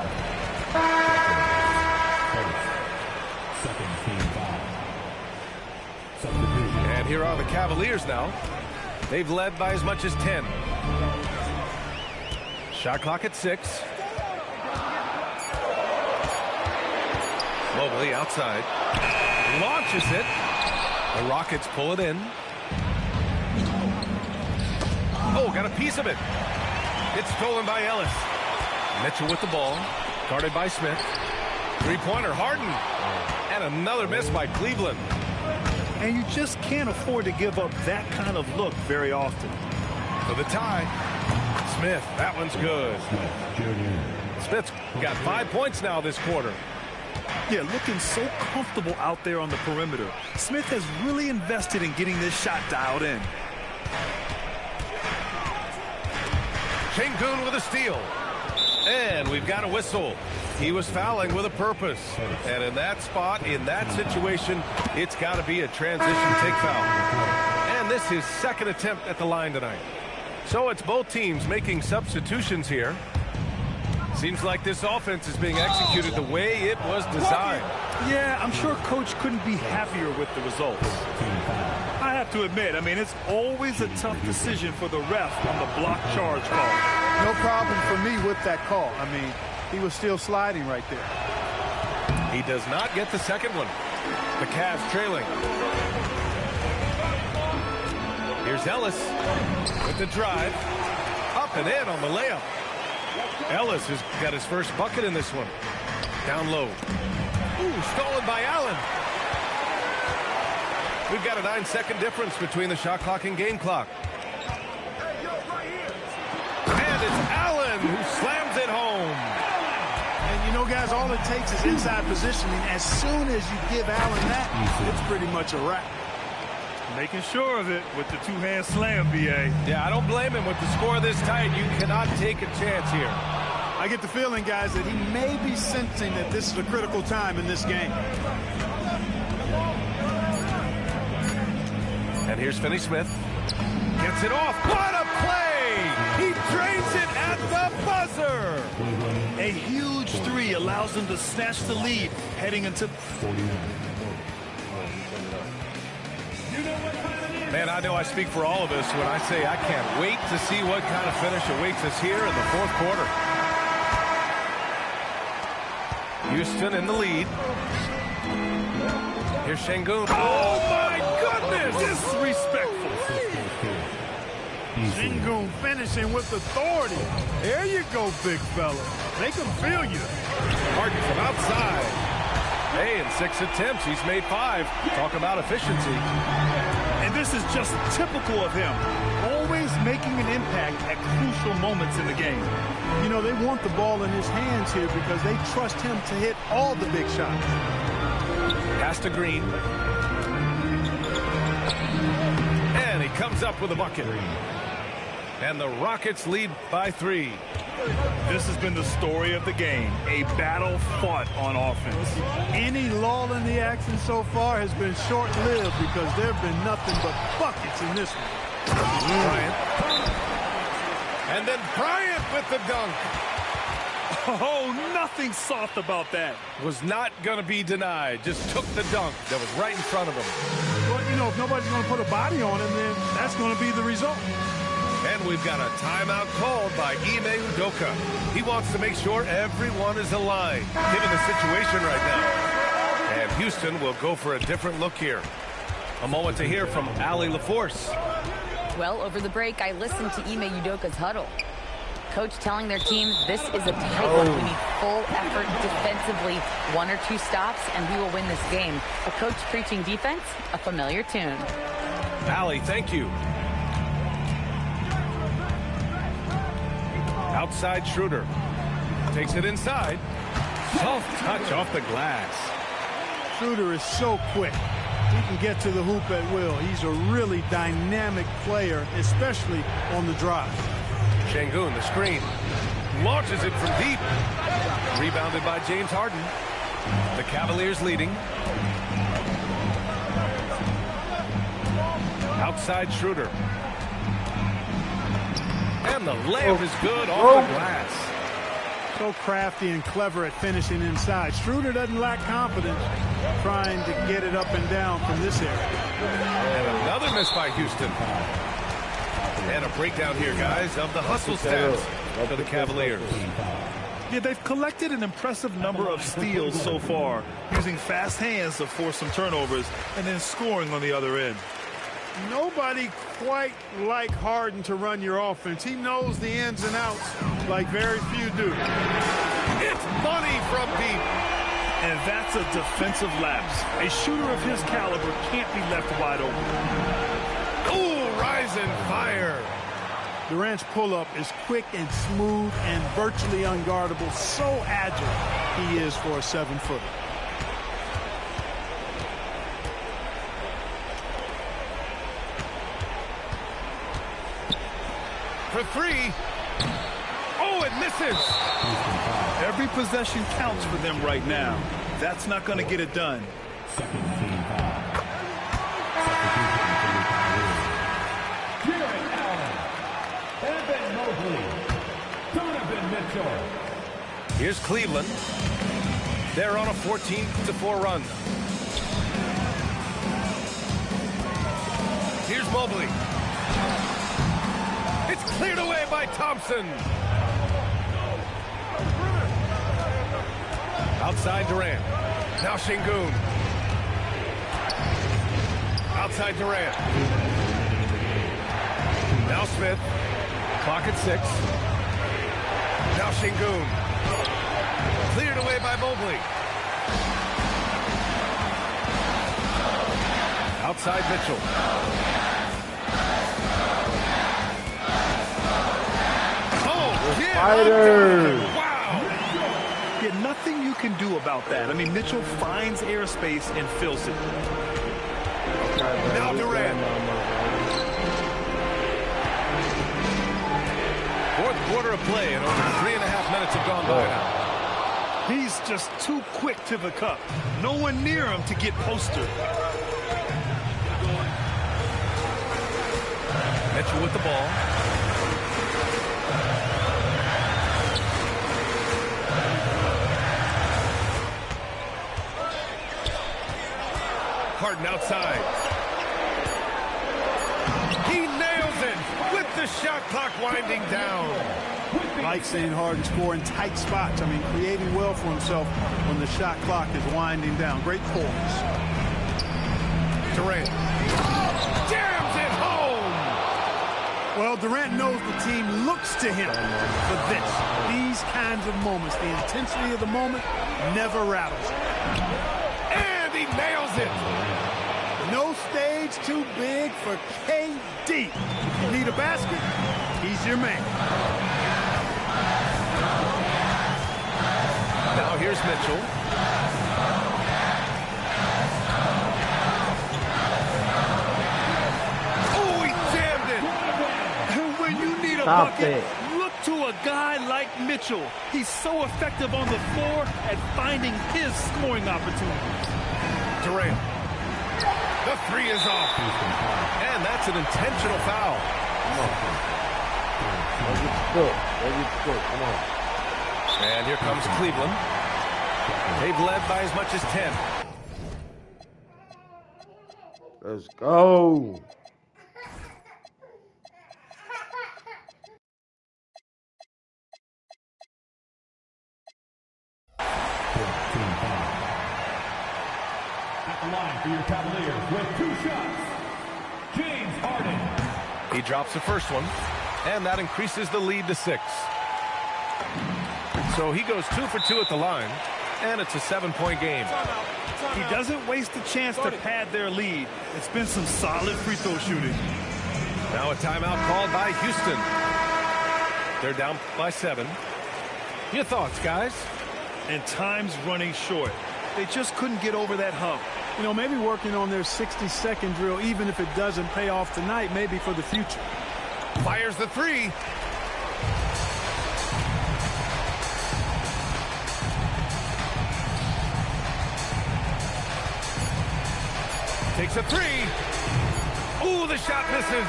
And here are the Cavaliers now. They've led by as much as 10. Shot clock at 6. Mobley outside. Launches it. The Rockets pull it in. Oh, got a piece of it. It's stolen by Ellis. Mitchell with the ball. Guarded by Smith. Three-pointer, Harden. And another miss by Cleveland. And you just can't afford to give up that kind of look very often. For the tie. Smith, that one's good. Smith's got 5 points now this quarter. Yeah, looking so comfortable out there on the perimeter. Smith has really invested in getting this shot dialed in. Şengün with a steal. And we've got a whistle. He was fouling with a purpose. And in that spot, in that situation, it's got to be a transition take foul. And this is second attempt at the line tonight. So it's both teams making substitutions here. Seems like this offense is being executed the way it was designed. Yeah, I'm sure Coach couldn't be happier with the results. I have to admit, I mean, it's always a tough decision for the ref on the block charge call. No problem for me with that call. I mean, he was still sliding right there. He does not get the second one. The Cavs trailing. Here's Ellis with the drive. Up and in on the layup. Ellis has got his first bucket in this one. Down low. Ooh, stolen by Allen. We've got a 9-second difference between the shot clock and game clock. And it's Allen who slams it home. And you know, guys, all it takes is inside positioning. As soon as you give Allen that, it's pretty much a wrap. Making sure of it with the two-hand slam, B.A. Yeah, I don't blame him with the score this tight. You cannot take a chance here. I get the feeling, guys, that he may be sensing that this is a critical time in this game. And here's Finney-Smith. Gets it off. What a play! He drains it at the buzzer! A huge three allows them to snatch the lead heading into... Man, I know I speak for all of us when I say I can't wait to see what kind of finish awaits us here in the fourth quarter. Houston in the lead. Here's Şengün. Oh, my goodness! Disrespectful. Şengün finishing with authority. There you go, big fella. They can feel you. Harden from outside. Hey, in 6 attempts, he's made 5. Talk about efficiency. And this is just typical of him. Always making an impact at crucial moments in the game. You know, they want the ball in his hands here because they trust him to hit all the big shots. Pass to Green. And he comes up with a bucket. And the Rockets lead by 3. This has been the story of the game. A battle fought on offense. Any lull in the action so far has been short-lived because there have been nothing but buckets in this one. Bryant. And then Bryant with the dunk. Oh, nothing soft about that. Was not going to be denied. Just took the dunk that was right in front of him. Well, you know, if nobody's going to put a body on him, then that's going to be the result. And we've got a timeout called by Ime Udoka. He wants to make sure everyone is aligned, given the situation right now. And Houston will go for a different look here. A moment to hear from Allie LaForce. Well, over the break, I listened to Ime Udoka's huddle. Coach telling their team, this is a tight one. We need full effort defensively. 1 or 2 stops, and we will win this game. A coach preaching defense, a familiar tune. Allie, thank you. Outside Schroeder. Takes it inside. Soft touch off the glass. Schroeder is so quick. He can get to the hoop at will. He's a really dynamic player, especially on the drive. Şengün, the screen. Launches it from deep. Rebounded by James Harden. The Cavaliers leading. Outside Schroeder. And the layup is good off the glass. So crafty and clever at finishing inside. Schroeder doesn't lack confidence trying to get it up and down from this area. And another miss by Houston. And a breakdown here, guys, of the hustle stats for the Cavaliers. Yeah, they've collected an impressive number of steals so far, using fast hands to force some turnovers and then scoring on the other end. Nobody quite like Harden to run your offense. He knows the ins and outs like very few do. It's money from deep. And that's a defensive lapse. A shooter of his caliber can't be left wide open. Ooh, rising fire. Durant's pull-up is quick and smooth and virtually unguardable. So agile he is for a 7-footer. For 3. Oh, it misses. Every possession counts for them right now. That's not going to get it done. Here's Cleveland. They're on a 14-4 run. Here's Mobley. It's cleared away by Thompson. Outside Durant. Now Şengün. Outside Durant. Now Smith. Clock at 6. Now Şengün. Cleared away by Mobley. Outside Mitchell. Fighters. Wow. Yeah, nothing you can do about that. I mean, Mitchell finds airspace and fills it. Now Durant. Fourth quarter of play and over 3.5 minutes have gone by now. He's just too quick to the cup. No one near him to get postered. Mitchell with the ball. Harden outside. He nails it with the shot clock winding down. Like seeing Harden score in tight spots. I mean, creating well for himself when the shot clock is winding down. Great poise. Durant jams it home. Well, Durant knows the team looks to him for this. These kinds of moments, the intensity of the moment never rattles him. nails it. No stage too big for KD. You need a basket? He's your man. Now here's Mitchell. Oh, he jammed it. And when you need a Stop bucket, it. look to a guy like Mitchell. He's so effective on the floor at finding his scoring opportunities. Durant. The three is off. And that's an intentional foul. Come on. And here comes Cleveland. They've led by as much as 10. Let's go. At the line for your Cavaliers with 2 shots, James Harden. He drops the first one, and that increases the lead to 6. So he goes 2 for 2 at the line, and it's a 7-point game. He doesn't waste a chance to pad their lead. It's been some solid free throw shooting. Now a timeout called by Houston. They're down by 7. Your thoughts, guys? And time's running short. They just couldn't get over that hump. You know, maybe working on their 60-second drill, even if it doesn't pay off tonight, maybe for the future. Fires the 3. Takes a 3. Ooh, the shot misses.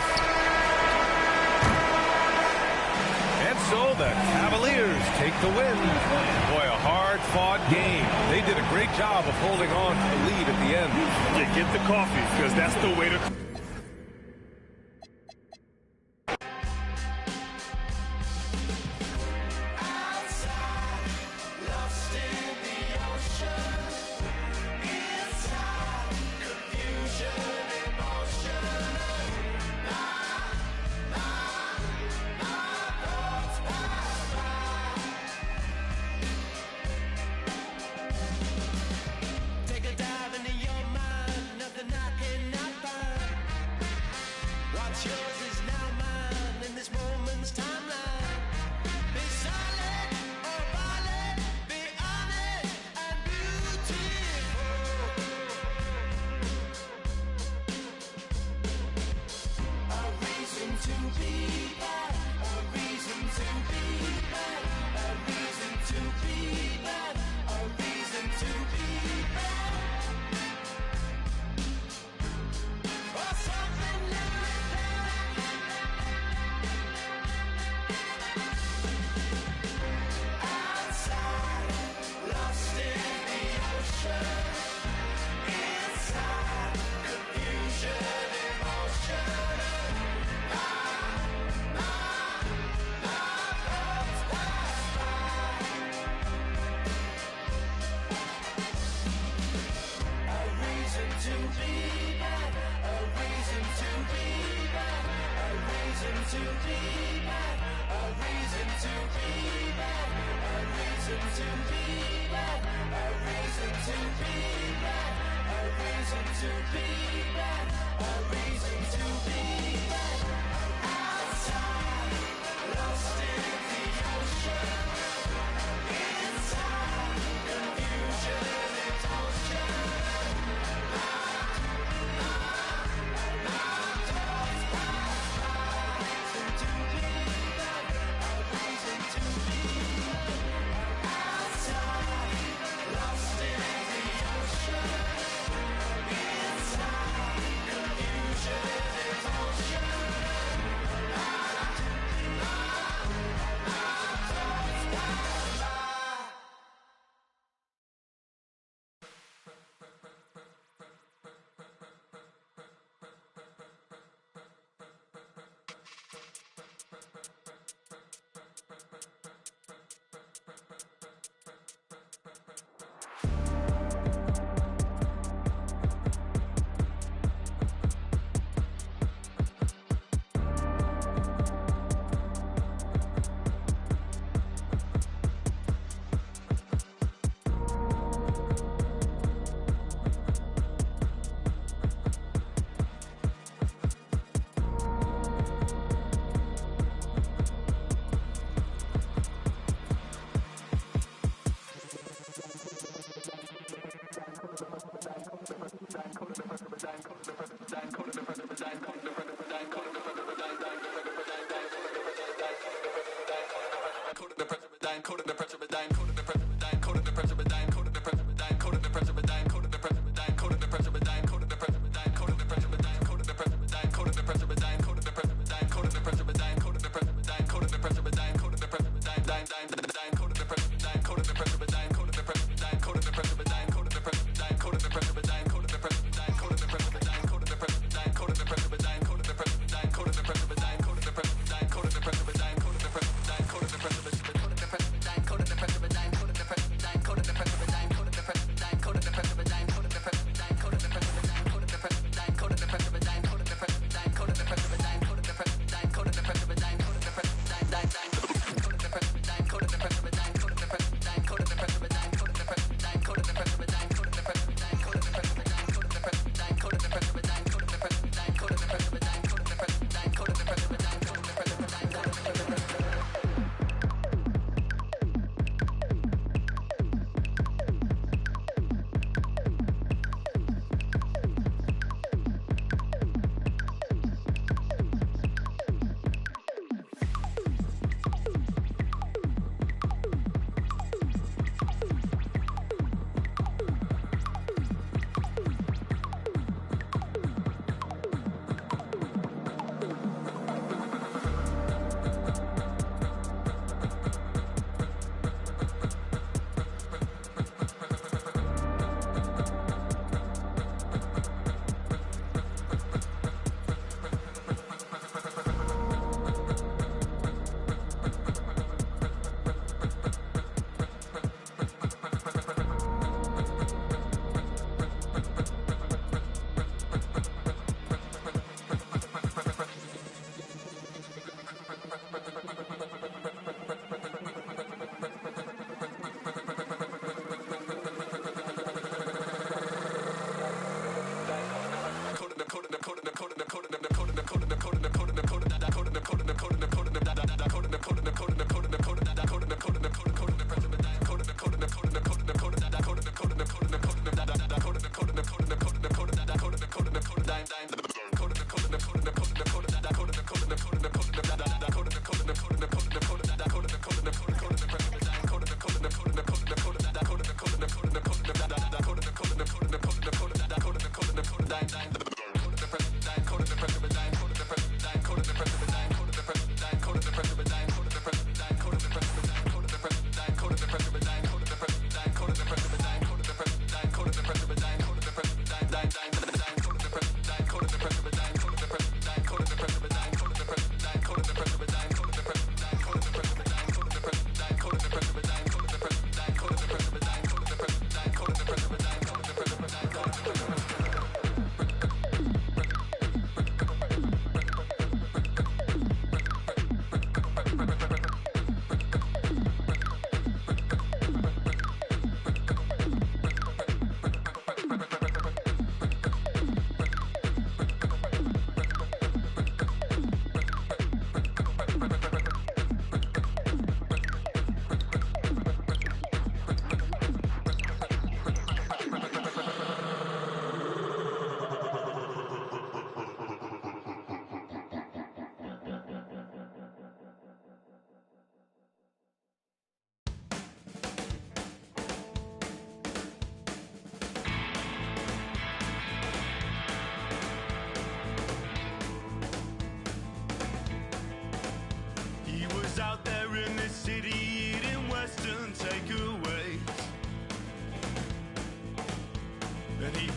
And so the Cavaliers take the win. Boy, a hard-fought game. They did a great job of holding on to the lead at the end. Yeah, get the coffee, because that's the way to...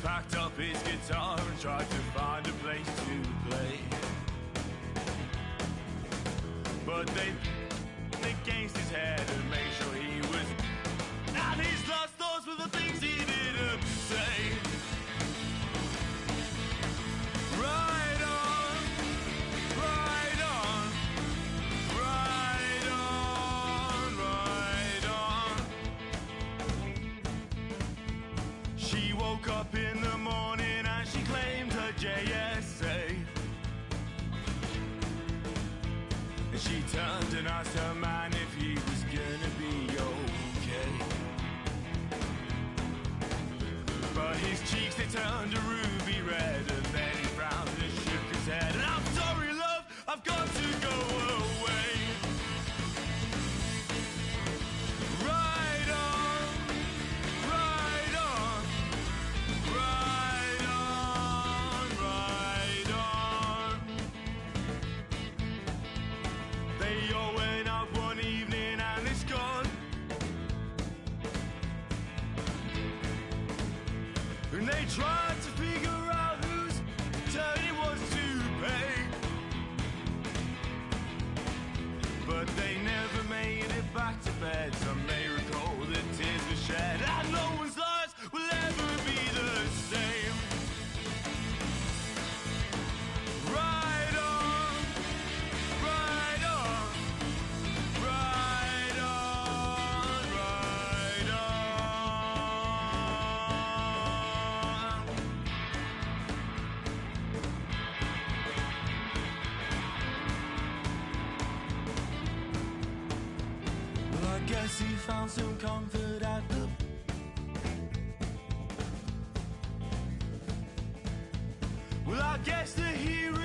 packed up his guitar and tried to find a place to play. But they against his head and made sure he was. And his last thoughts were the things he didn't say. Right on, right on, right on, right on. She woke up in the morning and she claimed her JSA. And she turned and asked her man if he was gonna be okay. But his cheeks, they turned a ruby guess he found some comfort at the. Well, I guess the hero